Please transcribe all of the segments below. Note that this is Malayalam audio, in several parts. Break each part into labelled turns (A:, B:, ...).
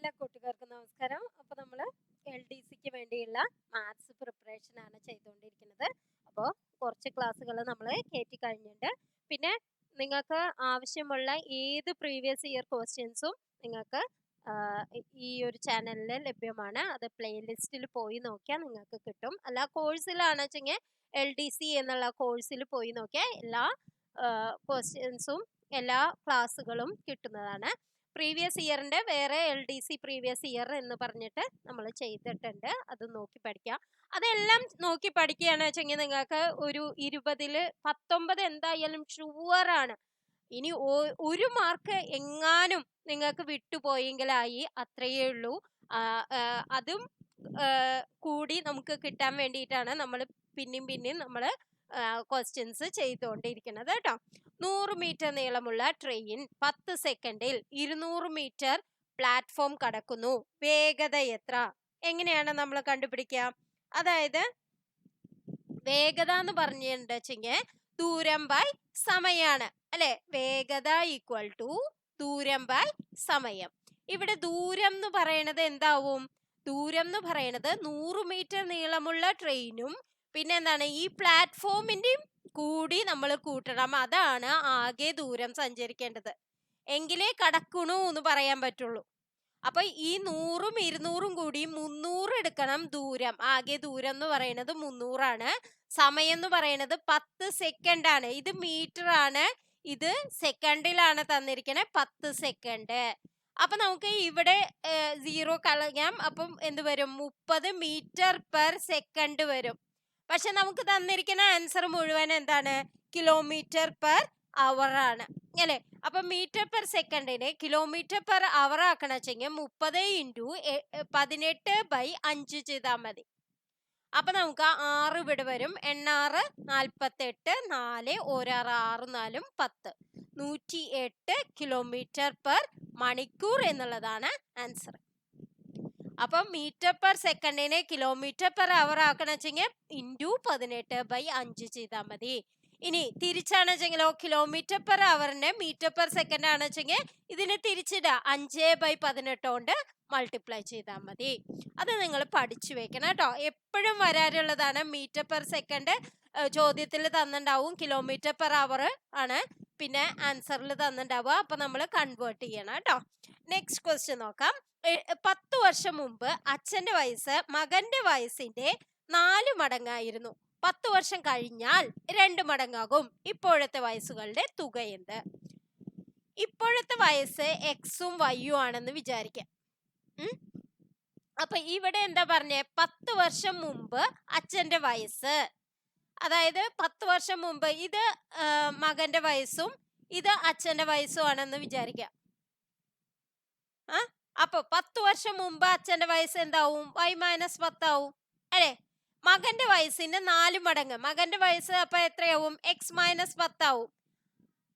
A: എല്ലാ കൂട്ടുകാർക്കും നമസ്കാരം. അപ്പോൾ നമ്മൾ LDCക്ക് വേണ്ടിയുള്ള മാത്സ് പ്രിപ്പറേഷൻ ആണ് ചെയ്തുകൊണ്ടിരിക്കുന്നത്. അപ്പോൾ കുറച്ച് ക്ലാസ്സുകൾ നമ്മൾ കയറ്റി കഴിഞ്ഞിട്ടുണ്ട്. പിന്നെ നിങ്ങൾക്ക് ആവശ്യമുള്ള ഏത് പ്രീവിയസ് ഇയർ ക്വസ്റ്റ്യൻസും നിങ്ങൾക്ക് ഈ ഒരു ചാനലിൽ ലഭ്യമാണ്. അത് പ്ലേലിസ്റ്റിൽ പോയി നോക്കിയാൽ നിങ്ങൾക്ക് കിട്ടും. അല്ല കോഴ്സിലാണെന്ന് വെച്ചെങ്കിൽ LDC എന്നുള്ള കോഴ്സിൽ പോയി നോക്കിയാൽ എല്ലാ ക്വസ്റ്റ്യൻസും എല്ലാ ക്ലാസ്സുകളും കിട്ടുന്നതാണ്. പ്രീവിയസ് ഇയറിന്റെ വേറെ LDC പ്രീവിയസ് ഇയർ എന്ന് പറഞ്ഞിട്ട് നമ്മൾ ചെയ്തിട്ടുണ്ട്. അത് നോക്കി പഠിക്കുക. അതെല്ലാം നോക്കി പഠിക്കുകയാണെന്ന് വെച്ചെങ്കിൽ നിങ്ങൾക്ക് ഒരു 20-ൽ 19 എന്തായാലും ഷുവറാണ്. ഇനി ഒരു മാർക്ക് എങ്ങാനും നിങ്ങൾക്ക് വിട്ടുപോയെങ്കിലായി, അത്രയേ ഉള്ളൂ. അതും കൂടി നമുക്ക് കിട്ടാൻ വേണ്ടിയിട്ടാണ് നമ്മൾ പിന്നെയും നമ്മൾ ക്വസ്റ്റ്യൻസ് ചെയ്തുകൊണ്ടിരിക്കുന്നത് കേട്ടോ. 100 മീറ്റർ നീളമുള്ള ട്രെയിൻ 10 സെക്കൻഡിൽ 200 മീറ്റർ പ്ലാറ്റ്ഫോം കടക്കുന്നു. വേഗത എത്ര? എങ്ങനെയാണ് നമ്മൾ കണ്ടുപിടിക്കുക? അതായത് വേഗത എന്ന് പറഞ്ഞിട്ടുണ്ടെങ്കിൽ ദൂരം ബൈ സമയാണ് അല്ലെ. വേഗത ഈക്വൽ ടു ദൂരം ബൈ സമയം. ഇവിടെ ദൂരം എന്ന് പറയണത് എന്താവും? ദൂരം എന്ന് പറയണത് 100 മീറ്റർ നീളമുള്ള ട്രെയിനും പിന്നെ എന്താണ് ഈ പ്ലാറ്റ്ഫോമിന്റെയും കൂടി നമ്മൾ കൂട്ടണം. അതാണ് ആകെ ദൂരം സഞ്ചരിക്കേണ്ടത്. എങ്കിലേ കടക്കണു എന്ന് പറയാൻ പറ്റുള്ളൂ. അപ്പൊ ഈ 100ഉം 200ഉം കൂടി 300 എടുക്കണം ദൂരം. ആകെ ദൂരം എന്ന് പറയുന്നത് 300 ആണ്. സമയം എന്ന് പറയുന്നത് 10 സെക്കൻഡ് ആണ്. ഇത് മീറ്റർ ആണ്, ഇത് സെക്കൻഡിലാണ് തന്നിരിക്കണേ. 10 സെക്കൻഡ്. അപ്പൊ നമുക്ക് ഇവിടെ 0 കളയാം. അപ്പം എന്ത് വരും? 30 മീറ്റർ പെർ സെക്കൻഡ് വരും. പക്ഷെ നമുക്ക് തന്നിരിക്കുന്ന ആൻസർ മുഴുവൻ എന്താണ്? കിലോമീറ്റർ പെർ അവർ ആണ് അല്ലെ. അപ്പൊ മീറ്റർ പെർ സെക്കൻഡിനെ കിലോമീറ്റർ പെർ അവർ ആക്കണ വെച്ചെങ്കിൽ 30 × 18/5 ചെയ്താൽ മതി. അപ്പൊ നമുക്ക് 6 ഇവിടെ വരും. 8 48 4 1 6 4 10 108 കിലോമീറ്റർ പെർ മണിക്കൂർ എന്നുള്ളതാണ് ആൻസർ. അപ്പൊ മീറ്റർ പെർ സെക്കൻഡിനെ കിലോമീറ്റർ പെർ അവർ ആക്കണ വെച്ചെങ്കിൽ × 18/5 ചെയ്താൽ മതി. ഇനി തിരിച്ചാണ് വെച്ചെങ്കിലോ, കിലോമീറ്റർ പെർ അവറിനെ മീറ്റർ പെർ സെക്കൻഡ് ആണ് വെച്ചെങ്കിൽ ഇതിനെ തിരിച്ചിടുക 5/18 കൊണ്ട് മൾട്ടിപ്ലൈ ചെയ്താൽ മതി. അത് നിങ്ങൾ പഠിച്ചു വെക്കണം കേട്ടോ. എപ്പോഴും വരാറുള്ളതാണ്. മീറ്റർ പെർ സെക്കൻഡ് ചോദ്യത്തിൽ തന്നിട്ടുണ്ടാവും, കിലോമീറ്റർ പെർ അവർ ആണ് പിന്നെ ആൻസറിൽ തന്നിട്ടുണ്ടാവുക. അപ്പൊ നമ്മൾ കൺവേർട്ട് ചെയ്യണം കേട്ടോ. നെക്സ്റ്റ് ക്വസ്റ്റ്യൻ നോക്കാം. 10 വർഷം മുമ്പ് അച്ഛന്റെ വയസ്സ് മകന്റെ വയസ്സിന്റെ 4 മടങ്ങായിരുന്നു. 10 വർഷം കഴിഞ്ഞാൽ 2 മടങ്ങാകും. ഇപ്പോഴത്തെ വയസ്സുകളുടെ തുക എന്ത്? ഇപ്പോഴത്തെ വയസ്സ് Xഉം Yഉം ആണെന്ന് വിചാരിക്കാം. അപ്പൊ ഇവിടെ എന്താ പറഞ്ഞേ? 10 വർഷം മുമ്പ് അച്ഛന്റെ വയസ്സ്, അതായത് 10 വർഷം മുമ്പ് ഇത് മകന്റെ വയസ്സും ഇത് അച്ഛന്റെ വയസ്സും ആണെന്ന് വിചാരിക്കാം. അപ്പൊ 10 വർഷം മുമ്പ് അച്ഛന്റെ വയസ്സ് എന്താവും? Y-10 ആവും അല്ലെ. മകന്റെ വയസ്സിന്റെ 4 മടങ്ങ്. മകന്റെ വയസ്സ് അപ്പൊ എത്രയാവും? X-10 ആവും.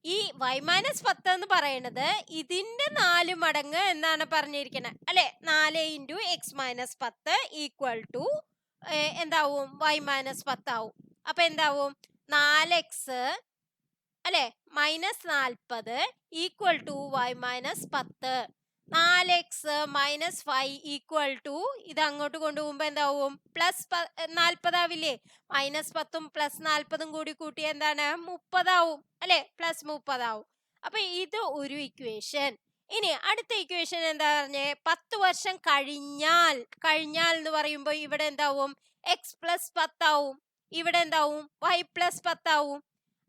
A: ഈ Y-10 എന്ന് പറയുന്നത് ഇതിന്റെ 4 മടങ്ങ് എന്നാണ് പറഞ്ഞിരിക്കുന്നത് അല്ലെ. 4 × X-10 ഈക്വൽ ടു എന്താവും? Y-10 ആവും. അപ്പൊ എന്താവും? 4x അല്ലെ -40 equal to Y-10. 4x - 5 equal to ഇത് അങ്ങോട്ട് കൊണ്ടുപോകുമ്പോ എന്താവും? +40 ആവില്ലേ. -10ഉം +40ഉം കൂടി കൂട്ടിയ എന്താണ്? 30 ആവും അല്ലെ. +30 ആവും. അപ്പൊ ഇത് ഒരു ഇക്വേഷൻ. ഇനി അടുത്ത ഇക്വേഷൻ എന്താ പറഞ്ഞേ? 10 വർഷം കഴിഞ്ഞാൽ എന്ന് പറയുമ്പോ ഇവിടെ എന്താവും? X+10 ആവും. ഇവിടെ എന്താവും? Y+10 ആവും.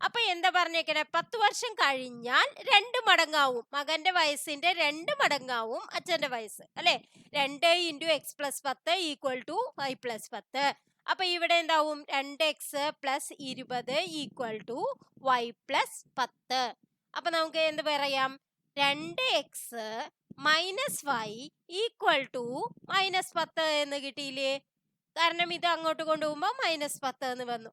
A: അപ്പൊ എന്താ പറഞ്ഞേക്കണേ? 10 വർഷം കഴിഞ്ഞാൽ 2 മടങ്ങാവും. മകന്റെ വയസ്സിന്റെ 2 മടങ്ങാവും അച്ഛന്റെ വയസ്സ് അല്ലെ. 2 × X+10 ഈക്വൽ ടു Y+10. അപ്പൊ ഇവിടെ എന്താവും? 2x + 20 equal to Y+10. അപ്പൊ നമുക്ക് എന്ത് പറയാം? 2x - y ഈക്വൽ ടു -10 എന്ന് കിട്ടിയില്ലേ. കാരണം ഇത് അങ്ങോട്ട് കൊണ്ടുപോകുമ്പോ -10 എന്ന് വന്നു.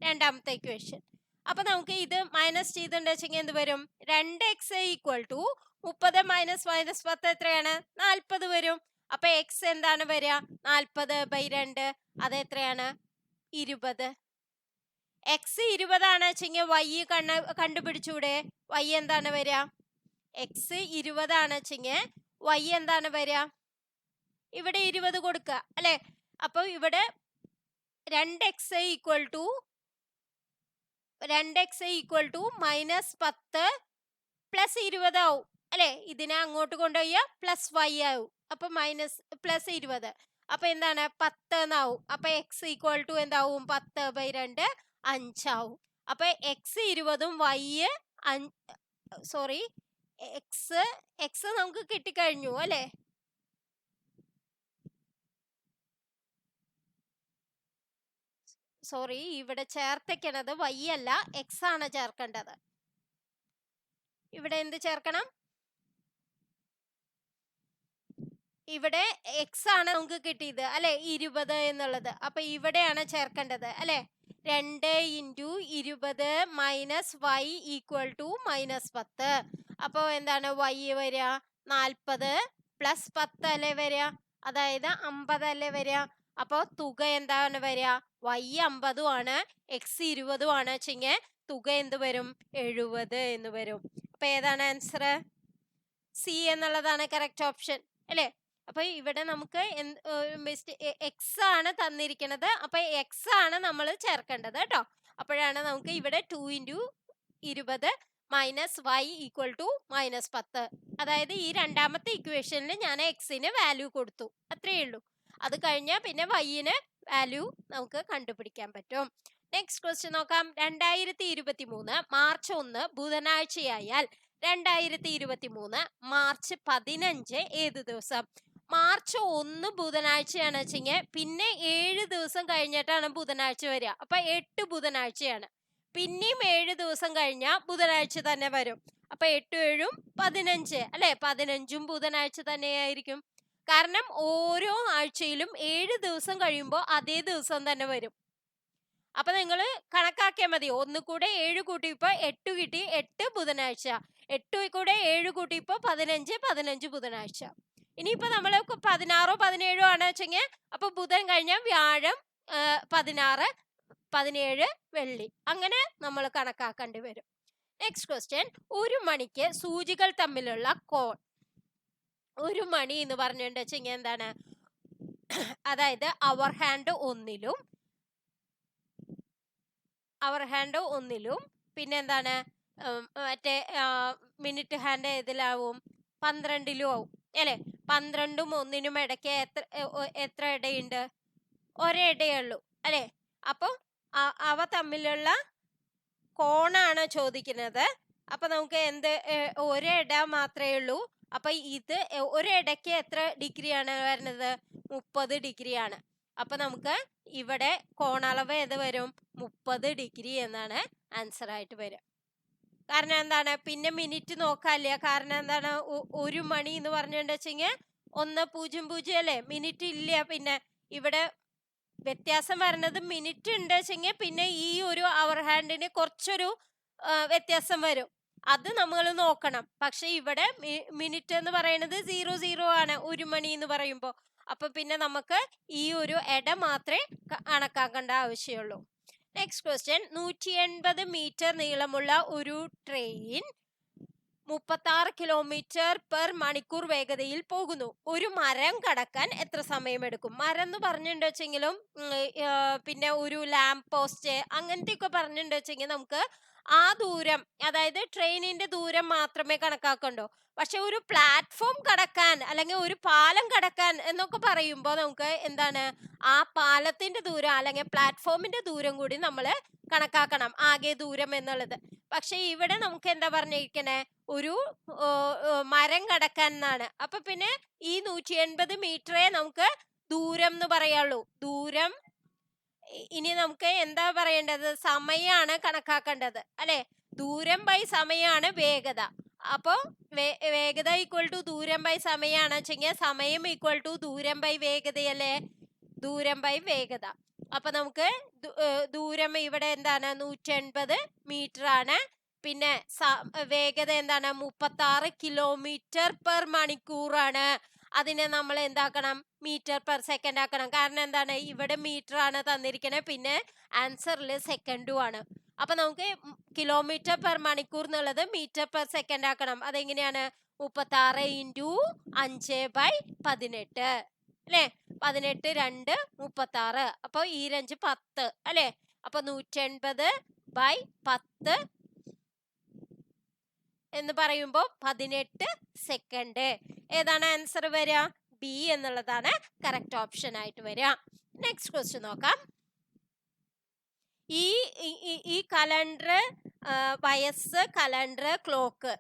A: രണ്ടാമത്തെ ഇക്വേഷൻ. അപ്പൊ നമുക്ക് ഇത് മൈനസ് ചെയ്തിട്ടുണ്ടെങ്കിൽ എന്ത് വരും? 2x ഈക്വൽ ടു 30 - -10 എത്രയാണ്? 40 വരും. അപ്പൊ x എന്താണ് വരിക? 40/2. അത് എത്രയാണ്? 20. x 20 ആണ് വെച്ചെങ്കിൽ y കണ്ടുപിടിച്ചൂടെ? y എന്താണ് വരിക? x 20 ആണ് വെച്ചെങ്കിൽ y എന്താണ് വരിക? ഇവിടെ 20 കൊടുക്കുക അല്ലെ? അപ്പൊ ഇവിടെ 2x ഈക്വൽ ടു -10 പ്ലസ് 20 ആവും അല്ലെ? ഇതിനെ അങ്ങോട്ട് കൊണ്ടുപോയ പ്ലസ് y ആവും. അപ്പൊ പ്ലസ് 20. അപ്പൊ എന്താണ്? 10 എന്നാവും. അപ്പൊ x ഈക്വൽ ടു എന്താവും? 10/2 5 ആവും. അപ്പൊ x 20ഉം y സോറി x നമുക്ക് കിട്ടിക്കഴിഞ്ഞു അല്ലെ? സോറി, ഇവിടെ ചേർത്തേക്കണത് y അല്ല, x ആണ് ചേർക്കേണ്ടത്. ഇവിടെ എന്ത് ചേർക്കണം? ഇവിടെ x ആണ് നമുക്ക് കിട്ടിയത് അല്ലെ? 20 എന്നുള്ളത്. അപ്പൊ ഇവിടെയാണ് ചേർക്കേണ്ടത് അല്ലെ? 2 × 20 മൈനസ് y ഈക്വൽ ടു -10. അപ്പൊ എന്താണ് y വരിക? 40 പ്ലസ് 10 അല്ലേ വരിക? അതായത് 50 അല്ലേ വരിക? അപ്പൊ തുക എന്താണ് വരിക? y 50 ആണ്, x 20 ആണ് വെച്ചെങ്കിൽ തുക എന്ത് വരും? 70 എന്ന് വരും. അപ്പൊ ഏതാണ് ആൻസർ? സി എന്നുള്ളതാണ് കറക്റ്റ് ഓപ്ഷൻ അല്ലേ? അപ്പൊ ഇവിടെ നമുക്ക് x ആണ് തന്നിരിക്കുന്നത്. അപ്പൊ x ആണ് നമ്മൾ ചേർക്കേണ്ടത് കേട്ടോ. അപ്പോഴാണ് നമുക്ക് ഇവിടെ 2 × 20 മൈനസ് y ഈക്വൽ ടു -10. അതായത് ഈ രണ്ടാമത്തെ ഇക്വേഷനിൽ ഞാൻ എക്സിന് വാല്യൂ കൊടുത്തു, അത്രയേ ഉള്ളൂ. അത് കഴിഞ്ഞാൽ പിന്നെ y-ന് വാല്യൂ നമുക്ക് കണ്ടുപിടിക്കാൻ പറ്റും. നെക്സ്റ്റ് ക്വസ്റ്റ്യൻ നോക്കാം. 2023 മാർച്ച് 1 ബുധനാഴ്ചയായാൽ 2023 മാർച്ച് 15 ഏത് ദിവസം? മാർച്ച് 1 ബുധനാഴ്ചയാണ് വെച്ചെങ്കിൽ പിന്നെ 7 ദിവസം കഴിഞ്ഞിട്ടാണ് ബുധനാഴ്ച വരിക. അപ്പൊ 8 ബുധനാഴ്ചയാണ്. പിന്നെയും 7 ദിവസം കഴിഞ്ഞാൽ ബുധനാഴ്ച തന്നെ വരും. അപ്പൊ 8 7 15 അല്ലെ? 15ഉം ബുധനാഴ്ച തന്നെയായിരിക്കും. കാരണം ഓരോ ആഴ്ചയിലും 7 ദിവസം കഴിയുമ്പോൾ അതേ ദിവസം തന്നെ വരും. അപ്പൊ നിങ്ങൾ കണക്കാക്കിയാൽ മതി. 1 കൂടെ 7 കൂട്ടിയപ്പോ 8 കിട്ടി, 8 ബുധനാഴ്ച. 8 കൂടെ 7 കൂട്ടിയപ്പോ 15 ബുധനാഴ്ച. ഇനിയിപ്പോ നമ്മള് 16 17 ആണ് വെച്ചെങ്കിൽ അപ്പൊ ബുധൻ കഴിഞ്ഞാൽ വ്യാഴം, 16 17 വെള്ളി, അങ്ങനെ നമ്മൾ കണക്കാക്കേണ്ടി വരും. Next question. ഒരു മണിക്ക് സൂചികൾ തമ്മിലുള്ള കോൺ. ഒരു മണി എന്ന് പറഞ്ഞിട്ടുണ്ടെങ്കിൽ എന്താണ്? അതായത് അവർ ഹാൻഡ് ഒന്നിലും പിന്നെ എന്താണ് മറ്റേ മിനിറ്റ് ഹാൻഡ് ഏതിലാവും? 12ലും ആവും അല്ലെ? 12ഉം 1നും ഇടയ്ക്ക് എത്ര ഇടയുണ്ട്? ഒരേ ഇടയേ ഉള്ളൂ അല്ലെ? അപ്പൊ അവ തമ്മിലുള്ള കോണാണ് ചോദിക്കുന്നത്. അപ്പൊ നമുക്ക് എന്ത് ഒരേ ഇട മാത്രമേ ഉള്ളൂ. അപ്പൊ ഇത് ഒരിടയ്ക്ക് എത്ര ഡിഗ്രിയാണ് വരുന്നത്? 30 ഡിഗ്രിയാണ്. അപ്പൊ നമുക്ക് ഇവിടെ കോണളവ് ഏത് വരും? 30 ഡിഗ്രി എന്നാണ് ആൻസർ ആയിട്ട് വരിക. കാരണം എന്താണ്? പിന്നെ മിനിറ്റ് നോക്കാല്ല. കാരണം എന്താണ്? ഒരു മണി എന്ന് പറഞ്ഞിട്ടുണ്ടെങ്കിൽ 1:00 അല്ലേ? മിനിറ്റ് ഇല്ല. പിന്നെ ഇവിടെ വ്യത്യാസം വരുന്നത് മിനിറ്റ് ഉണ്ട് വെച്ചെങ്കിൽ പിന്നെ ഈ ഒരു അവർ ഹാൻഡിന് കുറച്ചൊരു വ്യത്യാസം വരും. അത് നമ്മൾ നോക്കണം. പക്ഷെ ഇവിടെ മിനിറ്റ് എന്ന് പറയുന്നത് 00 ആണ് ഒരു മണി എന്ന് പറയുമ്പോ. അപ്പൊ പിന്നെ നമുക്ക് ഈ ഒരു ഇട മാത്രമേ കണക്കാക്കേണ്ട ആവശ്യമുള്ളൂ. Next question. 180 മീറ്റർ നീളമുള്ള ഒരു ട്രെയിൻ 36 km/മണിക്കൂർ വേഗതയിൽ പോകുന്നു. ഒരു മരം കടക്കാൻ എത്ര സമയമെടുക്കും? മരം എന്ന് പറഞ്ഞിട്ടുണ്ടെങ്കിലും പിന്നെ ഒരു ലാമ്പ് പോസ്റ്റ് അങ്ങനത്തെ ഒക്കെ പറഞ്ഞിട്ടുണ്ടെങ്കിൽ നമുക്ക് ആ ദൂരം, അതായത് ട്രെയിനിന്റെ ദൂരം മാത്രമേ കണക്കാക്കണ്ടോ. പക്ഷെ ഒരു പ്ലാറ്റ്ഫോം കടക്കാൻ അല്ലെങ്കിൽ ഒരു പാലം കടക്കാൻ എന്നൊക്കെ പറയുമ്പോൾ നമുക്ക് എന്താണ്? ആ പാലത്തിന്റെ ദൂരം അല്ലെങ്കിൽ പ്ലാറ്റ്ഫോമിന്റെ ദൂരം കൂടി നമ്മൾ കണക്കാക്കണം, ആകെ ദൂരം എന്നുള്ളത്. പക്ഷെ ഇവിടെ നമുക്ക് എന്താ പറഞ്ഞിരിക്കണേ? ഒരു മരം കടക്കാൻ എന്നാണ്. അപ്പൊ പിന്നെ ഈ 180 മീറ്ററേ നമുക്ക് ദൂരം എന്ന് പറയുള്ളൂ. ദൂരം. ഇനി നമുക്ക് എന്താ പറയേണ്ടത്? സമയമാണ് കണക്കാക്കേണ്ടത് അല്ലെ? ദൂരം ബൈ സമയമാണ് വേഗത. അപ്പൊ വേഗത ഈക്വൽ ടു ദൂരം ബൈ സമയമാണ് വെച്ചെങ്കിൽ സമയം ഈക്വൽ ടു ദൂരം ബൈ വേഗതയല്ലേ? ദൂരം ബൈ വേഗത. അപ്പൊ നമുക്ക് ദൂരം ഇവിടെ എന്താണ്? 180 മീറ്റർ ആണ്. പിന്നെ വേഗത എന്താണ്? 36 km/മണിക്കൂർ ആണ്. അതിനെ നമ്മൾ എന്താക്കണം? മീറ്റർ/സെക്കൻഡ് ആക്കണം. കാരണം എന്താണ്? ഇവിടെ മീറ്റർ ആണ് തന്നിരിക്കുന്നത്, പിന്നെ ആൻസറിൽ സെക്കൻഡും ആണ്. അപ്പൊ നമുക്ക് km/മണിക്കൂർ എന്നുള്ളത് മീറ്റർ/സെക്കൻഡ് ആക്കണം. അതെങ്ങനെയാണ്? 36 ഇൻറ്റു 5/18 അല്ലേ? 18 2 36. അപ്പൊ ഈ 5 10 അല്ലേ? അപ്പൊ 180/10 എന്ന് പറയുമ്പോൾ 18 സെക്കൻഡ്. ഏതാണ് ആൻസർ വരിക? ബി എന്നുള്ളതാണ് കറക്റ്റ് ഓപ്ഷൻ ആയിട്ട് വരിക. നെക്സ്റ്റ് ക്വസ്റ്റ്യൻ നോക്കാം. ഈ കലണ്ടർ, വയസ്സ്, കലണ്ടർ, ക്ലോക്ക്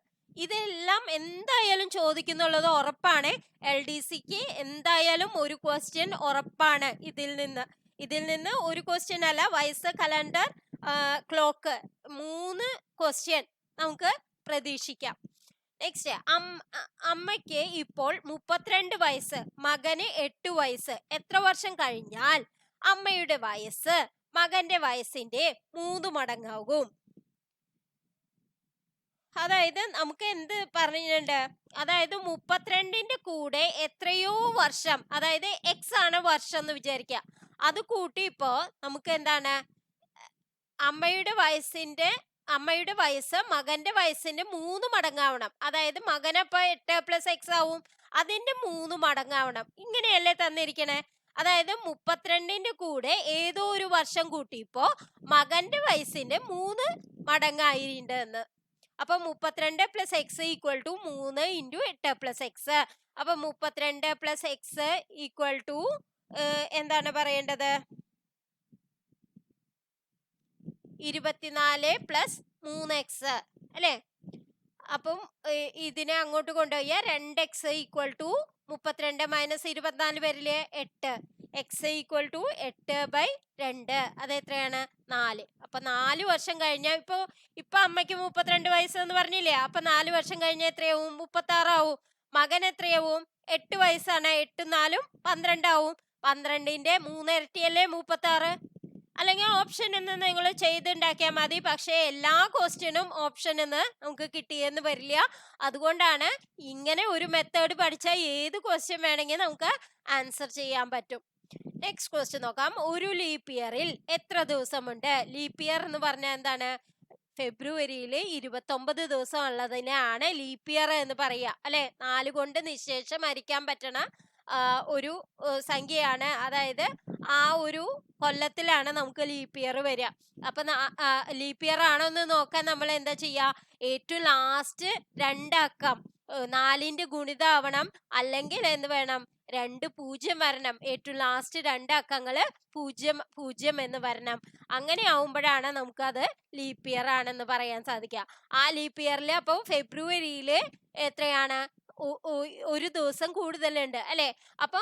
A: ഇതെല്ലാം എന്തായാലും ചോദിക്കുന്നുള്ളത് ഉറപ്പാണ്. LDCക്ക് എന്തായാലും ഒരു ക്വസ്റ്റ്യൻ ഉറപ്പാണ് ഇതിൽ നിന്ന് ഒരു ക്വസ്റ്റ്യൻ അല്ല. വയസ്സ്, കലണ്ടർ, ക്ലോക്ക് 3 ക്വസ്റ്റ്യൻ നമുക്ക് പ്രതീക്ഷിക്കാം. നെക്സ്റ്റ്, അമ്മയ്ക്ക് ഇപ്പോൾ 32 വയസ്സ്, മകന് 8 വയസ്സ്. എത്ര വർഷം കഴിഞ്ഞാൽ അമ്മയുടെ വയസ്സ് മകന്റെ വയസ്സിന്റെ 3 മടങ്ങാകും? അതായത് നമുക്ക് എന്ത് പറഞ്ഞിട്ടുണ്ട്? അതായത് 32ന്റെ കൂടെ എത്രയോ വർഷം, അതായത് എക്സ് ആണ് വർഷം എന്ന് വിചാരിക്കുക. അത് കൂട്ടി ഇപ്പോ നമുക്ക് എന്താണ്, അമ്മയുടെ വയസ്സ് മകന്റെ വയസ്സിന്റെ 3 മടങ്ങാവണം. അതായത് മകനപ്പോ 8 + x ആവും, അതിന്റെ 3 മടങ്ങാവണം. ഇങ്ങനെയല്ലേ തന്നിരിക്കണേ? അതായത് 32ന്റെ കൂടെ ഏതോ ഒരു വർഷം കൂട്ടിയപ്പോ മകന്റെ വയസ്സിന്റെ 3 മടങ്ങായിട്ടുണ്ട്. അപ്പൊ 32 + x = 3 × 8 + x. അപ്പൊ 32 + x എന്താണ് പറയേണ്ടത്? 24 + 3x അല്ലേ? അപ്പം ഇതിനെ അങ്ങോട്ട് കൊണ്ടുപോയാൽ 2x = 32 - 24 വരില്ലേ? 8. x = 8/2. അത് എത്രയാണ്? 4. അപ്പൊ 4 വർഷം കഴിഞ്ഞാൽ ഇപ്പൊ അമ്മയ്ക്ക് 32 വയസ്സ് എന്ന് പറഞ്ഞില്ലേ? അപ്പൊ 4 വർഷം കഴിഞ്ഞാൽ എത്രയാവും? 36 ആവും. മകൻ എത്രയാവും? 8 വയസ്സാണ്. 8 × 4 = 12 ആവും. 12ന്റെ 3 ഇരട്ടിയല്ലേ 36? അല്ലെങ്കിൽ ഓപ്ഷൻ എന്ന് നിങ്ങൾ ചെയ്തുണ്ടാക്കിയാൽ മതി. പക്ഷെ എല്ലാ ക്വസ്റ്റ്യനും ഓപ്ഷൻ എന്ന് നമുക്ക് കിട്ടിയെന്ന് വരില്ല. അതുകൊണ്ടാണ് ഇങ്ങനെ ഒരു മെത്തേഡ് പഠിച്ചാൽ ഏത് ക്വസ്റ്റ്യൻ വേണമെങ്കിൽ നമുക്ക് ആൻസർ ചെയ്യാൻ പറ്റും. നെക്സ്റ്റ് ക്വസ്റ്റ്യൻ നോക്കാം. ഒരു ലീപ്പ് ഇയറിൽ എത്ര ദിവസമുണ്ട്? ലീപ്പ് ഇയർ എന്ന് പറഞ്ഞാൽ എന്താണ്? ഫെബ്രുവരിയിൽ 29 ദിവസം ഉള്ളതിനാണ് ലീപ്പ് ഇയർ എന്ന് പറയുക അല്ലെ? 4 കൊണ്ട് നിശേഷം ഹരിക്കാൻ പറ്റണ ഒരു സംഖ്യയാണ്. അതായത് ആ ഒരു കൊല്ലത്തിലാണ് നമുക്ക് ലീപ്പ് ഇയർ വരിക. അപ്പൊ ലീപ്പ് ഇയർ ആണോ എന്ന് നോക്കാൻ നമ്മൾ എന്താ ചെയ്യാ? ഏറ്റവും ലാസ്റ്റ് 2 അക്കം 4ന്റെ ഗുണിതാവണം, അല്ലെങ്കിൽ എന്ത് വേണം? 2 0 വരണം. ഏറ്റവും ലാസ്റ്റ് 2 അക്കങ്ങള് 0 0 എന്ന് വരണം. അങ്ങനെ ആവുമ്പോഴാണ് നമുക്കത് ലീപ്പ് ഇയർ ആണെന്ന് പറയാൻ സാധിക്കുക. ആ ലീപ്പ് ഇയറിൽ അപ്പൊ ഫെബ്രുവരിയില് എത്രയാണ്? ഒരു ദിവസം കൂടുതലുണ്ട് അല്ലെ? അപ്പൊ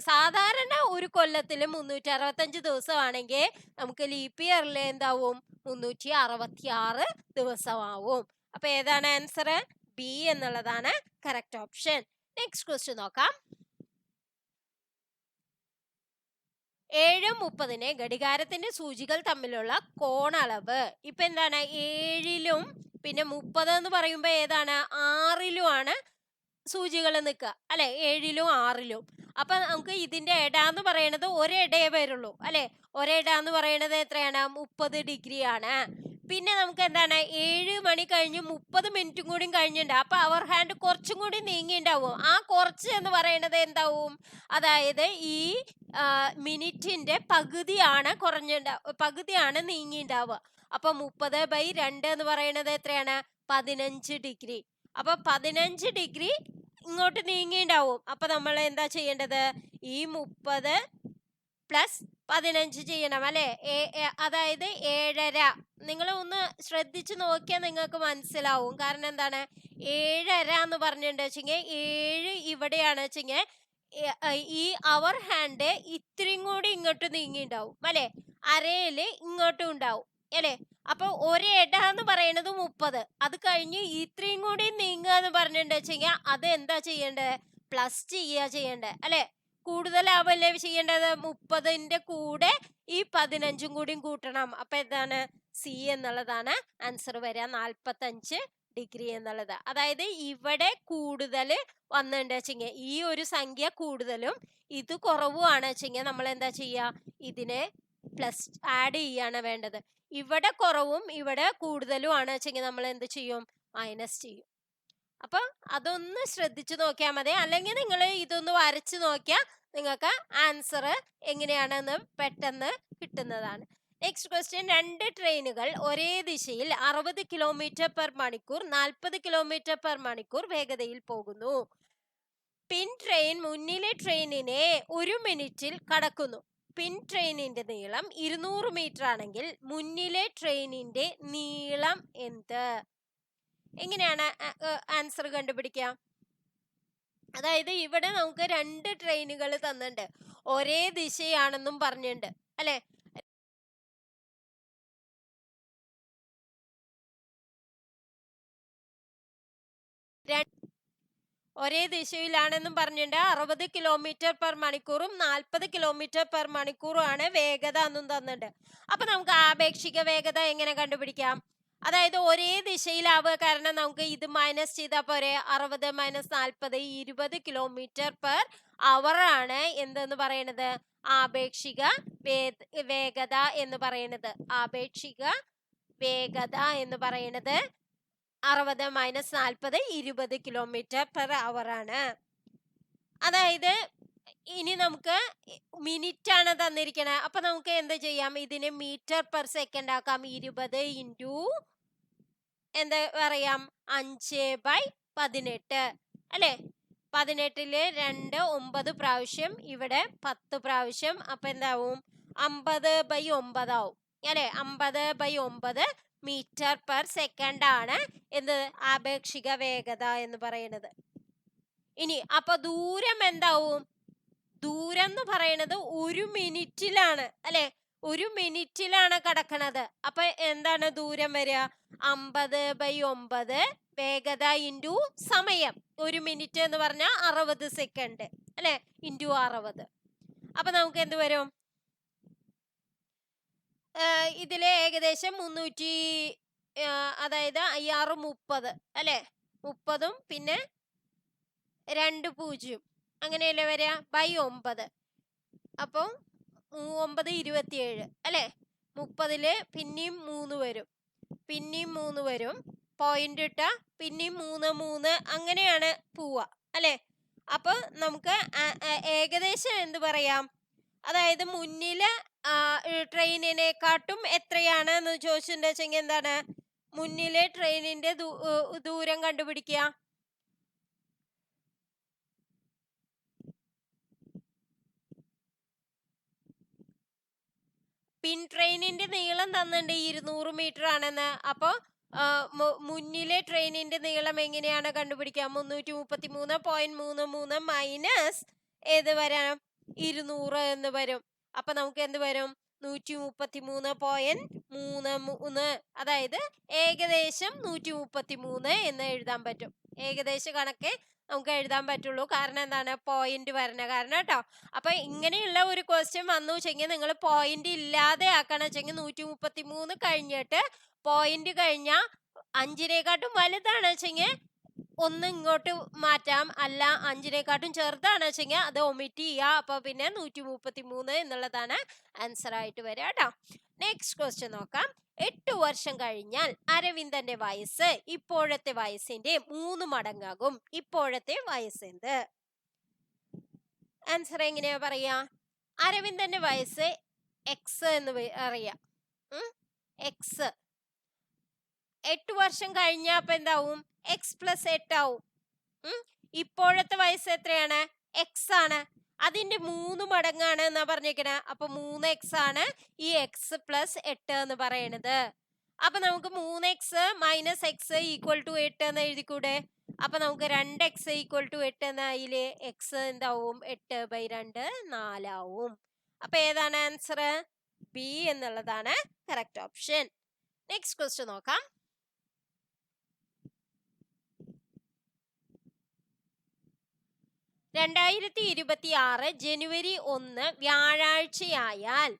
A: സാധാരണ ഒരു കൊല്ലത്തില് 365 ദിവസമാണെങ്കിൽ നമുക്ക് ലീപ്പ് ഇയറിൽ എന്താവും? 366 ദിവസമാവും. അപ്പൊ ഏതാണ് ആൻസർ? ബി എന്നുള്ളതാണ് കറക്റ്റ് ഓപ്ഷൻ. നെക്സ്റ്റ് ക്വസ്റ്റ്യൻ നോക്കാം. 7:30 ഘടികാരത്തിന്റെ സൂചികൾ തമ്മിലുള്ള കോണളവ്. ഇപ്പൊ എന്താണ്? 7ലും പിന്നെ 30 എന്ന് പറയുമ്പോ ഏതാണ്? 6ലും സൂചികൾ നിൽക്കുക അല്ലെ? 7ലും 6ലും. അപ്പൊ നമുക്ക് ഇതിന്റെ ഇട എന്ന് പറയുന്നത് ഒരിടയെ വരുള്ളൂ അല്ലെ? ഒരിട എന്ന് പറയുന്നത് എത്രയാണ്? 30 ഡിഗ്രി ആണ്. പിന്നെ നമുക്ക് എന്താണ്? 7 മണി കഴിഞ്ഞ് 30 മിനിറ്റും കൂടി കഴിഞ്ഞിട്ടുണ്ട്. അപ്പൊ അവർ ഹാൻഡ് കുറച്ചും കൂടി നീങ്ങിണ്ടാവും. ആ കുറച്ച് എന്ന് പറയുന്നത് എന്താവും? അതായത് ഈ മിനിറ്റിന്റെ പകുതിയാണ് നീങ്ങിണ്ടാവുക. അപ്പൊ 30/2 എന്ന് പറയുന്നത് എത്രയാണ്? 15 ഡിഗ്രി. അപ്പൊ 15 ഡിഗ്രി ഇങ്ങോട്ട് നീങ്ങിണ്ടാവും. അപ്പൊ നമ്മൾ എന്താ ചെയ്യേണ്ടത്? ഈ 30 + 15 ചെയ്യണം അല്ലെ? അതായത് 7:30. നിങ്ങൾ ഒന്ന് ശ്രദ്ധിച്ചു നോക്കിയാൽ നിങ്ങൾക്ക് മനസ്സിലാവും. കാരണം എന്താണ്? 7:30 എന്ന് പറഞ്ഞിട്ടുണ്ട് വെച്ചെങ്കിൽ 7 ഇവിടെയാണ് വെച്ചെങ്കിൽ ഈ അവർ ഹാൻഡ് ഇത്രയും കൂടി ഇങ്ങോട്ട് നീങ്ങിണ്ടാവും അല്ലെ? അരയില് ഇങ്ങോട്ടും ഉണ്ടാവും അല്ലെ? അപ്പൊ ഒരിട എന്ന് പറയുന്നത് 30. അത് കഴിഞ്ഞ് ഇത്രയും കൂടി നീങ്ങുക എന്ന് പറഞ്ഞിട്ടുണ്ട് വെച്ചെങ്കിൽ അത് എന്താ ചെയ്യേണ്ടത്? പ്ലസ് ചെയ്യണ്ടേ അല്ലെ? കൂടുതലാവല്ലേ ചെയ്യേണ്ടത്? 30ന്റെ കൂടെ ഈ 15ഉം കൂടി കൂട്ടണം. അപ്പൊ എന്താണ്? സി എന്നുള്ളതാണ് ആൻസർ വരിക. 45 ഡിഗ്രി എന്നുള്ളത്. അതായത് ഇവിടെ കൂടുതൽ വന്നിട്ടുണ്ട് വെച്ചെങ്കിൽ, ഈ ഒരു സംഖ്യ കൂടുതലും ഇത് കുറവുമാണ് വെച്ചെങ്കിൽ നമ്മൾ എന്താ ചെയ്യുക? ഇതിനെ പ്ലസ് ആഡ് ചെയ്യാണ് വേണ്ടത്. ഇവിടെ കുറവും ഇവിടെ കൂടുതലും ആണ് വെച്ചെങ്കിൽ നമ്മൾ എന്ത് ചെയ്യും? മൈനസ് ചെയ്യും. അപ്പൊ അതൊന്ന് ശ്രദ്ധിച്ചു നോക്കിയാൽ മതി, അല്ലെങ്കിൽ നിങ്ങൾ ഇതൊന്ന് വരച്ചു നോക്കിയാൽ നിങ്ങൾക്ക് ആൻസർ എങ്ങനെയാണെന്ന് പെട്ടെന്ന് കിട്ടുന്നതാണ്. നെക്സ്റ്റ് ക്വസ്റ്റ്യൻ, 2 ട്രെയിനുകൾ ഒരേ ദിശയിൽ 60 km/മണിക്കൂർ 40 km/മണിക്കൂർ വേഗതയിൽ പോകുന്നു. പിൻ ട്രെയിൻ മുന്നിലെ ട്രെയിനിനെ 1 മിനിറ്റിൽ കടക്കുന്നു. പിൻ ട്രെയിനിന്റെ നീളം 200 മീറ്റർ ആണെങ്കിൽ മുന്നിലെ ട്രെയിനിന്റെ നീളം എന്ത്? എങ്ങനെയാണ് ആൻസർ കണ്ടുപിടിക്കുക? അതായത് ഇവിടെ നമുക്ക് 2 ട്രെയിനുകൾ തന്നിട്ടുണ്ട്, ഒരേ ദിശയാണെന്നും പറഞ്ഞിട്ടുണ്ട് അല്ലെ. ഒരേ ദിശയിലാണെന്നും പറഞ്ഞിട്ടുണ്ട്. 60 km/മണിക്കൂറും 40 km/മണിക്കൂറും ആണ് വേഗത എന്നും തന്നിട്ടുണ്ട്. അപ്പൊ നമുക്ക് ആപേക്ഷിക വേഗത എങ്ങനെ കണ്ടുപിടിക്കാം? അതായത് ഒരേ ദിശയിലാവുക, കാരണം നമുക്ക് ഇത് മൈനസ് ചെയ്താൽ പോരെ. 60 - 40 20 km/h ആണ് എന്തെന്ന് പറയുന്നത്? ആപേക്ഷിക വേഗത എന്ന് പറയുന്നത്. ആപേക്ഷിക വേഗത എന്ന് പറയുന്നത് 60 - 40 20 km/h ആണ്. അതായത് ഇനി നമുക്ക് മിനിറ്റ് ആണ് തന്നിരിക്കണത്. അപ്പൊ നമുക്ക് എന്ത് ചെയ്യാം? ഇതിനെ മീറ്റർ/സെക്കൻഡ് ആക്കാം. 20 ഇൻറ്റു എന്താ പറയാം 5/18 അല്ലെ. 18ല് 2 9 പ്രാവശ്യം, ഇവിടെ 10 പ്രാവശ്യം. അപ്പൊ എന്താവും? 50/9 ആവും അല്ലെ. 50/9 മീറ്റർ/സെക്കൻഡ് ആണ് എന്ത്? ആപേക്ഷിക വേഗത എന്ന് പറയുന്നത്. ഇനി അപ്പൊ ദൂരം എന്താവും? ദൂരം എന്ന് പറയുന്നത് 1 മിനിറ്റിലാണ് അല്ലെ. 1 മിനിറ്റിലാണ് കടക്കണത്. അപ്പൊ എന്താണ് ദൂരം വരിക? 50/9 വേഗത ഇൻറ്റു സമയം. 1 മിനിറ്റ് എന്ന് പറഞ്ഞാൽ 60 സെക്കൻഡ് അല്ലെ, ഇൻറ്റു 60. അപ്പൊ നമുക്ക് എന്ത് വരും? ഇതില് ഏകദേശം 300, അതായത് 630 അല്ലെ. 30ഉം പിന്നെ 2 0 അങ്ങനെയല്ലേ വരിക, /9. അപ്പൊ 9 27 അല്ലെ. 30ല് പിന്നെയും 3 വരും, പിന്നെയും 3 വരും, പോയിന്റ് ഇട്ട പിന്നെയും 3 3 അങ്ങനെയാണ് പോവുക അല്ലെ. അപ്പൊ നമുക്ക് ഏകദേശം എന്ത് പറയാം? അതായത് മുന്നിലെ ട്രെയിനിനെക്കാട്ടും എത്രയാണ് എന്ന് ചോദിച്ചിട്ടുണ്ടെങ്കിൽ എന്താണ്? മുന്നിലെ ട്രെയിനിന്റെ ദൂരം കണ്ടുപിടിക്കുക. പിൻ ട്രെയിനിന്റെ നീളം തന്നിട്ടുണ്ട് 200 മീറ്റർ ആണെന്ന്. അപ്പൊ മുന്നിലെ ട്രെയിനിന്റെ നീളം എങ്ങനെയാണ് കണ്ടുപിടിക്കുക? 333.33 മൈനസ് ഏത് വരാം? 200 എന്ന് വരും. അപ്പൊ നമുക്ക് എന്ത് വരും? 133.33. അതായത് ഏകദേശം 133 എന്ന് എഴുതാൻ പറ്റും. ഏകദേശ കണക്കെ നമുക്ക് എഴുതാൻ പറ്റുള്ളൂ. കാരണം എന്താണ്? പോയിന്റ് വരണ കാരണം കേട്ടോ. അപ്പൊ ഇങ്ങനെയുള്ള ഒരു ക്വസ്റ്റ്യൻ വന്നു വെച്ചെങ്കിൽ നിങ്ങൾ പോയിന്റ് ഇല്ലാതെ ആക്കണം വെച്ചെങ്കിൽ 133 കഴിഞ്ഞിട്ട് പോയിന്റ് കഴിഞ്ഞാൽ 5-നെക്കാട്ടും വലുതാണ് വെച്ചെങ്കിൽ ഒന്ന് ഇങ്ങോട്ട് മാറ്റാം, അല്ല 5-നെക്കാട്ടും ചെറുതാണ് വെച്ചെങ്കിൽ അത് ഒമിറ്റ് ചെയ്യുക. അപ്പൊ പിന്നെ 133 എന്നുള്ളതാണ് ആൻസർ ആയിട്ട് വരിക കേട്ടോ. നെക്സ്റ്റ് ക്വസ്റ്റ്യൻ നോക്കാം. 8 വർഷം കഴിഞ്ഞാൽ അരവിന്ദന്റെ വയസ്സ് ഇപ്പോഴത്തെ വയസ്സിന്റെ 3 മടങ്ങാകും. ഇപ്പോഴത്തെ വയസ്സ് എന്ത്? ആൻസർ എങ്ങനെയാ പറയാ? അരവിന്ദന്റെ വയസ്സ് എക്സ് എന്ന് അറിയാം. എക്സ് 8 വർഷം കഴിഞ്ഞാൽ അപ്പൊ എന്താവും? x+8 ആവും. ഇപ്പോഴത്തെ വയസ്സ് എത്രയാണ്? എക്സ് ആണ്. അതിന്റെ 3 മടങ്ങാണ് എന്നാ പറഞ്ഞേക്കണേ. അപ്പൊ 3x ആണ് ഈ x+8 എന്ന് പറയണത്. അപ്പൊ നമുക്ക് 3x - x = 8 എന്ന് എഴുതിക്കൂടെ? അപ്പൊ നമുക്ക് 2x = 8 എന്നതില് x എന്താവും? 8/2 4 ആവും. അപ്പൊ ഏതാണ് ആൻസർ? ബി എന്നുള്ളതാണ് കറക്റ്റ് ഓപ്ഷൻ. നെക്സ്റ്റ് ക്വസ്റ്റ്യൻ നോക്കാം. ജനുവരി 1 വ്യാഴാഴ്ചയായാൽ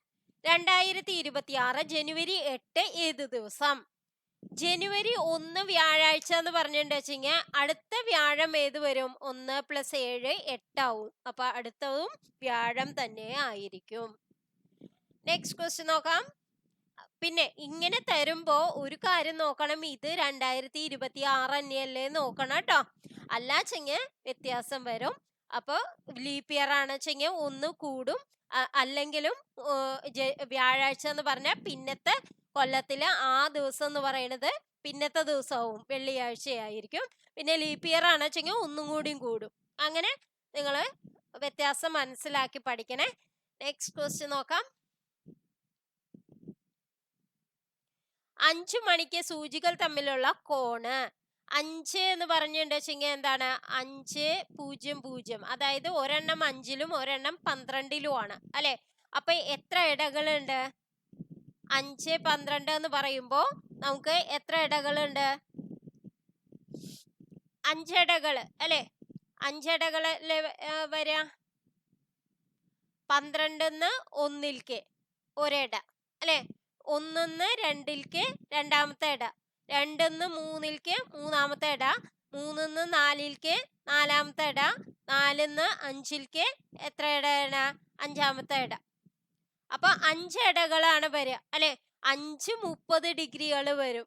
A: 2026 ജനുവരി 8 ഏത് ദിവസം? ജനുവരി 1 വ്യാഴാഴ്ച എന്ന് പറഞ്ഞിട്ടുണ്ട് വെച്ചെങ്കിൽ അടുത്ത വ്യാഴം ഏത് വരും? 1 + 7 8 ആവും. അപ്പൊ അടുത്തതും വ്യാഴം തന്നെ ആയിരിക്കും. നെക്സ്റ്റ് ക്വസ്റ്റ്യൻ നോക്കാം. പിന്നെ ഇങ്ങനെ തരുമ്പോ ഒരു കാര്യം നോക്കണം, ഇത് 2026 തന്നെയല്ലേ നോക്കണം കേട്ടോ. അല്ലാച്ചെങ്കി വ്യത്യാസം വരും. അപ്പൊ ലീപ്പ് ഇയർ ആണെച്ചെങ്കി ഒന്ന് കൂടും. അല്ലെങ്കിലും വ്യാഴാഴ്ച എന്ന് പറഞ്ഞാൽ പിന്നത്തെ കൊല്ലത്തിലെ ആ ദിവസം എന്ന് പറയുന്നത് പിന്നത്തെ ദിവസവും വെള്ളിയാഴ്ചയായിരിക്കും. പിന്നെ ലീപ്പ് ഇയർ ആണെച്ചെങ്കിൽ ഒന്നും കൂടിയും കൂടും. അങ്ങനെ നിങ്ങൾ വ്യത്യാസം മനസ്സിലാക്കി പഠിക്കണേ. നെക്സ്റ്റ് ക്വസ്റ്റ്യൻ നോക്കാം. 5 മണിക്ക് സൂചികൾ തമ്മിലുള്ള കോണ് 5 എന്ന് പറഞ്ഞിട്ടുണ്ടെങ്കിൽ എന്താണ്? 5, 0, 0. അതായത് ഒരെണ്ണം 5-ലും ഒരെണ്ണം 12-ലും ആണ് അല്ലെ? അപ്പൊ എത്ര ഇടകളുണ്ട്? 5, 12 എന്ന് പറയുമ്പോ നമുക്ക് എത്ര ഇടകളുണ്ട്? 5 ഇടകള് അല്ലെ? 5 ഇടകളല്ലേ വരിക. 12-ന്ന് 1-ലേക്ക് ഒരിട അല്ലെ? 1-ന്ന് 2-ലേക്ക് രണ്ടാമത്തെ ഇട, 2-ന്ന് 3-ലേക്ക് മൂന്നാമത്തെ ഇട, 3-ന്ന് 4-ലേക്ക് നാലാമത്തെ ഇട, 4-ന്ന് 5-ലേക്ക് എത്ര ഇടയാണ്? അഞ്ചാമത്തെ ഇട. അപ്പൊ 5 ഇടകളാണ് വരിക അല്ലെ? 5 30 ഡിഗ്രികൾ വരും.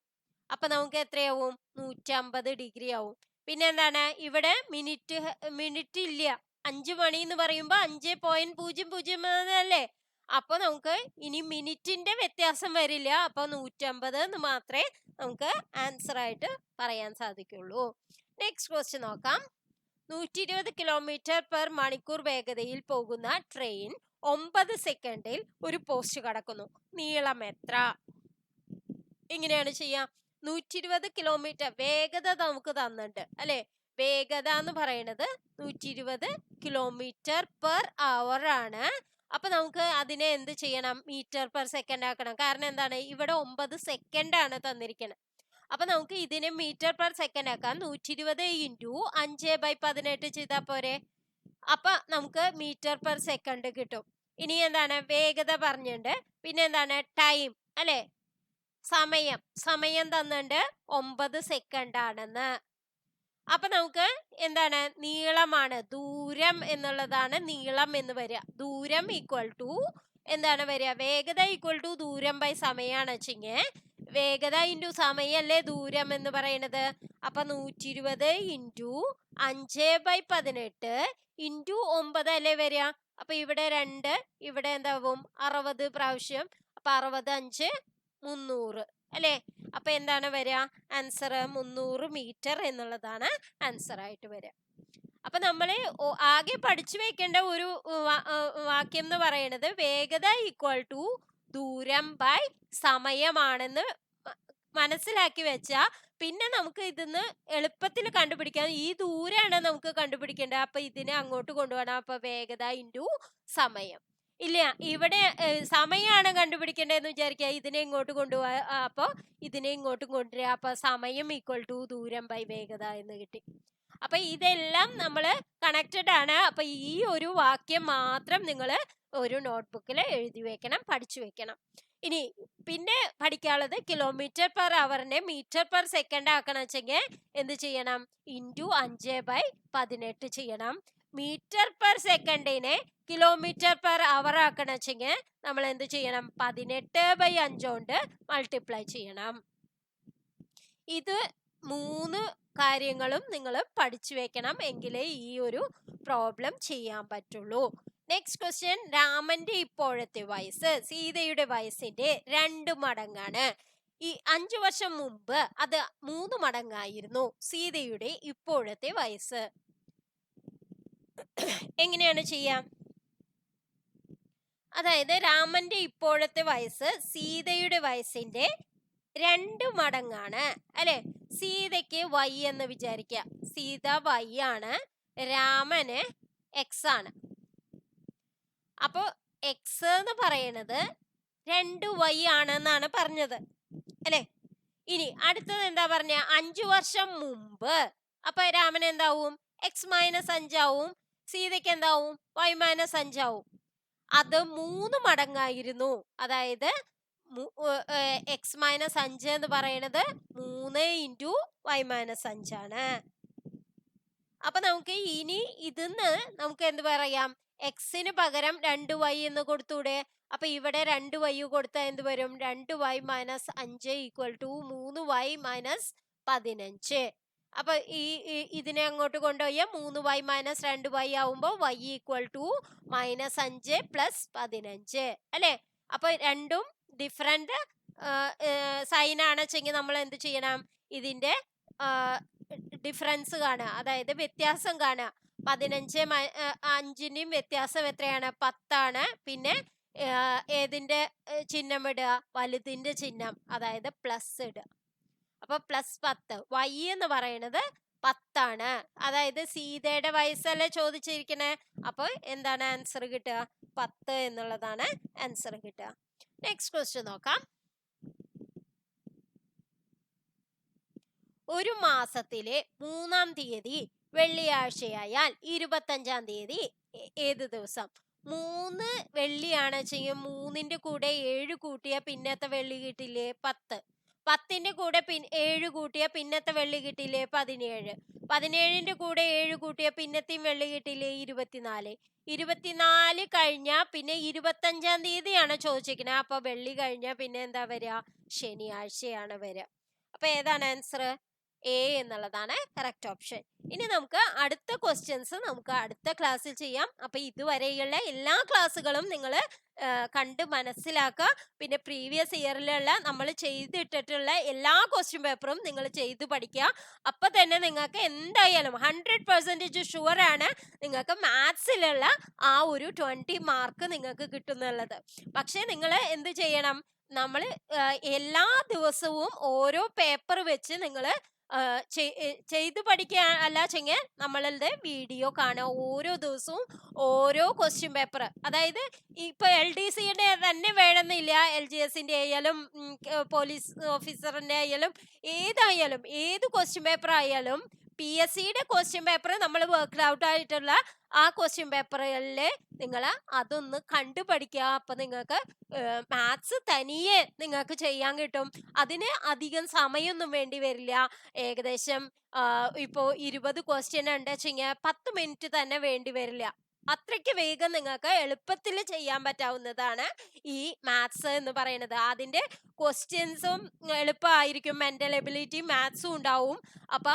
A: അപ്പൊ നമുക്ക് എത്രയാവും? 150 ഡിഗ്രി ആവും. പിന്നെ എന്താണ് ഇവിടെ? മിനിറ്റ് ഇല്ല. 5 മണി എന്ന് പറയുമ്പോ 5.00 അല്ലേ? അപ്പൊ നമുക്ക് ഇനി മിനിറ്റിന്റെ വ്യത്യാസം വരില്ല. അപ്പൊ 150 എന്ന് മാത്രമേ നമുക്ക് ആൻസർ ആയിട്ട് പറയാൻ സാധിക്കുള്ളൂ. നെക്സ്റ്റ് ക്വസ്റ്റ്യൻ നോക്കാം. 120 km/മണിക്കൂർ വേഗതയിൽ പോകുന്ന ട്രെയിൻ 9 സെക്കൻഡിൽ ഒരു പോസ്റ്റ് കടക്കുന്നു. നീളം എത്ര? എങ്ങനെയാണ് ചെയ്യാം? 120 കിലോമീറ്റർ വേഗത നമുക്ക് തന്നിട്ടുണ്ട് അല്ലെ? വേഗത എന്ന് പറയുന്നത് 120 km/h ആണ്. അപ്പൊ നമുക്ക് അതിനെ എന്ത് ചെയ്യണം? m/s ആക്കണം. കാരണം എന്താണ്? ഇവിടെ 9 സെക്കൻഡ് ആണ് തന്നിരിക്കുന്നത്. അപ്പൊ നമുക്ക് ഇതിനെ m/s ആക്കാൻ 120 × 5/18 ചെയ്താൽ പോരെ? അപ്പൊ നമുക്ക് m/s കിട്ടും. ഇനി എന്താണ്? വേഗത പറഞ്ഞിട്ടുണ്ട്. പിന്നെ എന്താണ്? ടൈം അല്ലെ? സമയം തന്നിട്ടുണ്ട് 9 സെക്കൻഡ് ആണെന്ന്. അപ്പൊ നമുക്ക് എന്താണ്? നീളമാണ്, ദൂരം എന്നുള്ളതാണ് നീളം എന്ന് വരിക. ദൂരം ഈക്വൽ ടു എന്താണ് വരിക? വേഗത ഈക്വൽ ടു ദൂരം ബൈ സമയമാണ് വെച്ചെങ്കിൽ വേഗത ഇൻറ്റു സമയല്ലേ ദൂരം എന്ന് പറയുന്നത്. അപ്പൊ 120 × 5/18 × 9 അല്ലേ വരിക. അപ്പൊ ഇവിടെ 2, ഇവിടെ എന്താവും? 60 പ്രാവശ്യം. അപ്പൊ 65 300 അല്ലെ? അപ്പൊ എന്താണ് വരിക? ആൻസർ 300 മീറ്റർ എന്നുള്ളതാണ് ആൻസർ ആയിട്ട് വരിക. അപ്പൊ നമ്മള് ആകെ പഠിച്ചു വെക്കേണ്ട ഒരു വാക്യം എന്ന് പറയുന്നത് വേഗത ഈക്വൽ ടു ദൂരം ബൈ സമയമാണെന്ന് മനസ്സിലാക്കി വെച്ചാ പിന്നെ നമുക്ക് ഇതിന്ന് എളുപ്പത്തിൽ കണ്ടുപിടിക്കാം. ഈ ദൂരാണ് നമുക്ക് കണ്ടുപിടിക്കേണ്ടത്. അപ്പൊ ഇതിനെ അങ്ങോട്ട് കൊണ്ടുപോകണം. അപ്പൊ വേഗത ഇൻറ്റു സമയം. ഇല്ല, ഇവിടെ സമയമാണ് കണ്ടുപിടിക്കേണ്ടതെന്ന് വിചാരിക്കുക. ഇതിനെ ഇങ്ങോട്ട് കൊണ്ടുപോവാ. അപ്പൊ ഇതിനെ ഇങ്ങോട്ടും കൊണ്ടുവരിക. അപ്പൊ സമയം ഈക്വൽ ടു ദൂരം ബൈ വേഗത എന്ന് കിട്ടി. അപ്പൊ ഇതെല്ലാം നമ്മൾ കണക്റ്റഡ് ആണ്. അപ്പൊ ഈ ഒരു വാക്യം മാത്രം നിങ്ങൾ ഒരു നോട്ട്ബുക്കിൽ എഴുതി വെക്കണം, പഠിച്ചു വെക്കണം. ഇനി പിന്നെ പഠിക്കാനുള്ളത് km/h m/s ആക്കണം വെച്ചെങ്കിൽ എന്ത് ചെയ്യണം? × 5/18 ചെയ്യണം. m/s km/h ആക്കണം വെച്ചെങ്കിൽ നമ്മൾ എന്ത് ചെയ്യണം? 18/5 കൊണ്ട് മൾട്ടിപ്ലൈ ചെയ്യണം. ഇത് 3 കാര്യങ്ങളും നിങ്ങൾ പഠിച്ചു വെക്കണം, എങ്കിലേ ഈ ഒരു പ്രോബ്ലം ചെയ്യാൻ പറ്റുള്ളൂ. Next question. രാമന്റെ ഇപ്പോഴത്തെ വയസ്സ് സീതയുടെ വയസ്സിന്റെ 2 മടങ്ങാണ്. ഈ 5 വർഷം മുമ്പ് അത് 3 മടങ്ങായിരുന്നു. സീതയുടെ ഇപ്പോഴത്തെ വയസ്സ് എങ്ങനെയാണ് ചെയ്യാം? അതായത് രാമന്റെ ഇപ്പോഴത്തെ വയസ്സ് സീതയുടെ വയസ്സിന്റെ 2 മടങ്ങാണ് അല്ലെ? സീതയ്ക്ക് y എന്ന് വിചാരിക്കുക. സീത y ആണ്, രാമന് x ആണ്. അപ്പൊ x എന്ന് പറയുന്നത് 2y ആണെന്നാണ് പറഞ്ഞത് അല്ലെ? ഇനി അടുത്തത് എന്താ പറഞ്ഞ? 5 വർഷം മുമ്പ്. അപ്പൊ രാമൻ എന്താവും? x - 5 ആവും. സീതയ്ക്ക് എന്താവും? y - 5 ആവും. അത് 3 മടങ്ങായിരുന്നു. അതായത് x - 5 എന്ന് പറയുന്നത് 3 × y - 5 ആണ്. അപ്പൊ നമുക്ക് ഇനി ഇതിന്ന് നമുക്ക് എന്ത് പറയാം? എക്സിന് പകരം 2y എന്ന് കൊടുത്തൂടെ? അപ്പൊ ഇവിടെ 2y കൊടുത്താൽ എന്ത് വരും? 2y minus 5 equal to 3y minus 15. അപ്പൊ ഇതിനെ അങ്ങോട്ട് കൊണ്ടുപോയ 3y മൈനസ് 2y ആവുമ്പോ y ഈക്വൽ ടു -5 പ്ലസ് 15 അല്ലെ? അപ്പൊ രണ്ടും ഡിഫറെന്റ് സൈൻ ആണെച്ചെങ്കിൽ നമ്മൾ എന്ത് ചെയ്യണം? ഇതിന്റെ ഡിഫറൻസ് കാണുക, അതായത് വ്യത്യാസം കാണുക. 15 5ന്റെയും വ്യത്യാസം എത്രയാണ്? 10 ആണ്. പിന്നെ ഏതിന്റെ ചിഹ്നം ഇടുക? വലുതിന്റെ ചിഹ്നം, അതായത് പ്ലസ് ഇടുക. അപ്പൊ +10. y എന്ന് പറയുന്നത് 10 ആണ്. അതായത് സീതയുടെ വയസ്സല്ലേ ചോദിച്ചിരിക്കണേ. അപ്പൊ എന്താണ് ആൻസർ കിട്ടുക? 10 എന്നുള്ളതാണ് ആൻസർ കിട്ടുക. നെക്സ്റ്റ് ക്വസ്റ്റ്യൻ നോക്കാം. ഒരു മാസത്തിലെ 3-ാം തീയതി വെള്ളിയാഴ്ചയായാൽ 25-ാം തീയതി ഏത് ദിവസം? 3 വെള്ളിയാണ് ചെയ്യും. 3ന്റെ കൂടെ 7 കൂട്ടിയ പിന്നത്തെ വെള്ളി കിട്ടില്ലേ? 10. 10ന്റെ കൂടെ 7 കൂട്ടിയ പിന്നത്തെ വെള്ളി കിട്ടില്ലേ? 17. 17ന്റെ കൂടെ 7 കൂട്ടിയ പിന്നത്തെയും വെള്ളി കിട്ടില്ലേ? 24. 24 കഴിഞ്ഞാ പിന്നെ 25-ാം തീയതിയാണ് ചോദിച്ചിരിക്കുന്നത്. അപ്പൊ വെള്ളി കഴിഞ്ഞാ പിന്നെ എന്താ വരിക? ശനിയാഴ്ചയാണ് വരിക. അപ്പൊ ഏതാണ് ആൻസർ? എ എന്നുള്ളതാണ് കറക്റ്റ് ഓപ്ഷൻ. ഇനി നമുക്ക് അടുത്ത ക്വസ്റ്റ്യൻസ് നമുക്ക് അടുത്ത ക്ലാസ്സിൽ ചെയ്യാം. അപ്പൊ ഇതുവരെയുള്ള എല്ലാ ക്ലാസ്സുകളും നിങ്ങൾ കണ്ട് മനസ്സിലാക്കുക. പിന്നെ പ്രീവിയസ് ഇയറിലുള്ള നമ്മൾ ചെയ്തിട്ടിട്ടുള്ള എല്ലാ ക്വസ്റ്റ്യൻ പേപ്പറും നിങ്ങൾ ചെയ്ത് പഠിക്കുക. അപ്പൊ തന്നെ നിങ്ങൾക്ക് എന്തായാലും 100% ഷുവർ ആണ് നിങ്ങൾക്ക് മാത്സിലുള്ള ആ ഒരു 20 മാർക്ക് നിങ്ങൾക്ക് കിട്ടുന്നുള്ളത്. പക്ഷെ നിങ്ങൾ എന്ത് ചെയ്യണം? നമ്മൾ എല്ലാ ദിവസവും ഓരോ പേപ്പർ വെച്ച് നിങ്ങൾ ചെയ്തു പഠിക്കുക. അല്ലാച്ചെങ്കിൽ നമ്മളുടെ വീഡിയോ കാണുക. ഓരോ ദിവസവും ഓരോ ക്വസ്റ്റ്യൻ പേപ്പർ, അതായത് ഇപ്പൊ LDCയുടെ തന്നെ വേണമെന്നില്ല, LGSന്റെ ആയാലും പോലീസ് ഓഫീസറിന്റെ ആയാലും ഏതായാലും ഏത് ക്വസ്റ്റ്യൻ പേപ്പർ ആയാലും PSCയുടെ ക്വസ്റ്റ്യൻ പേപ്പർ നമ്മൾ വർക്ക്ഡ് ഔട്ട് ആയിട്ടുള്ള ആ ക്വസ്റ്റ്യൻ പേപ്പറുകളിൽ നിങ്ങൾ അതൊന്ന് കണ്ടു പഠിക്കുക. അപ്പൊ നിങ്ങൾക്ക് മാത്സ് തനിയെ നിങ്ങൾക്ക് ചെയ്യാൻ കിട്ടും. അതിന് അധികം സമയമൊന്നും വേണ്ടി വരില്ല. ഏകദേശം ഇപ്പോ 20 ക്വസ്റ്റ്യൻ ഉണ്ടെച്ചെങ്കിൽ 10 മിനിറ്റ് തന്നെ വേണ്ടി വരില്ല. അത്രയ്ക്ക് വേഗം നിങ്ങൾക്ക് എളുപ്പത്തിൽ ചെയ്യാൻ പറ്റാവുന്നതാണ് ഈ മാത്സ് എന്ന് പറയുന്നത്. അതിന്റെ ക്വസ്റ്റ്യൻസും എളുപ്പമായിരിക്കും, മെന്റൽ എബിലിറ്റി മാത്സും ഉണ്ടാവും. അപ്പൊ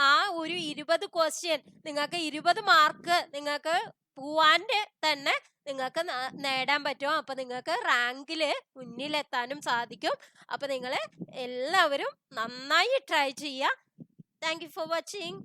A: ആ ഒരു 20 ക്വസ്റ്റ്യൻ നിങ്ങൾക്ക് 20 മാർക്ക് നിങ്ങൾക്ക് പോവാൻ്റെ തന്നെ നിങ്ങൾക്ക് നേടാൻ പറ്റും. അപ്പൊ നിങ്ങൾക്ക് റാങ്കില് മുന്നിലെത്താനും സാധിക്കും. അപ്പൊ നിങ്ങൾ എല്ലാവരും നന്നായി ട്രൈ ചെയ്യുക. Thank you for watching.